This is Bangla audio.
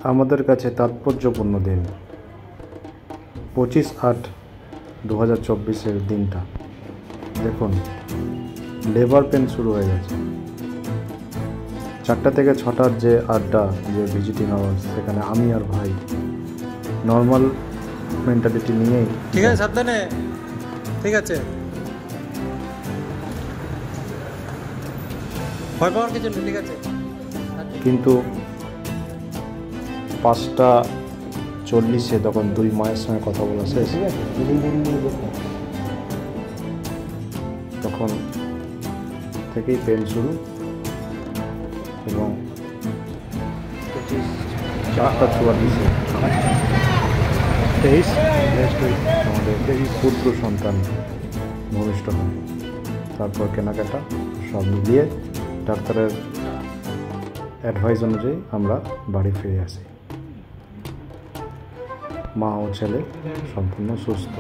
আমাদের কাছে তাৎপর্যপূর্ণ দিন 25/8/2024 দিনটা। দেখুন, লেবার পেন শুরু হয়ে গেছে। 4টা থেকে 6টার যে আড্ডা, যে ভিজিটিং আওয়ার্স, সেখানে আমি আর ভাই নর্মাল মেন্টালিটি নিয়েই। ঠিক আছে, সাবধানে। ঠিক আছে, ভয় পাওয়ার কিছু নেই। ঠিক আছে, কিন্তু 5টা 40-এ তখন দুই মায়ের সঙ্গে কথা বলা শেষ। তখন থেকেই পেন শুরু এবং 4টা 44-এ আমাদের পুত্র সন্তান ভূমিষ্ঠ হয়। তারপর কেনাকাটা সব মিলিয়ে ডাক্তারের অ্যাডভাইস অনুযায়ী আমরা বাড়ি ফিরে আসি। মা ও ছেলে সম্পূর্ণ সুস্থ।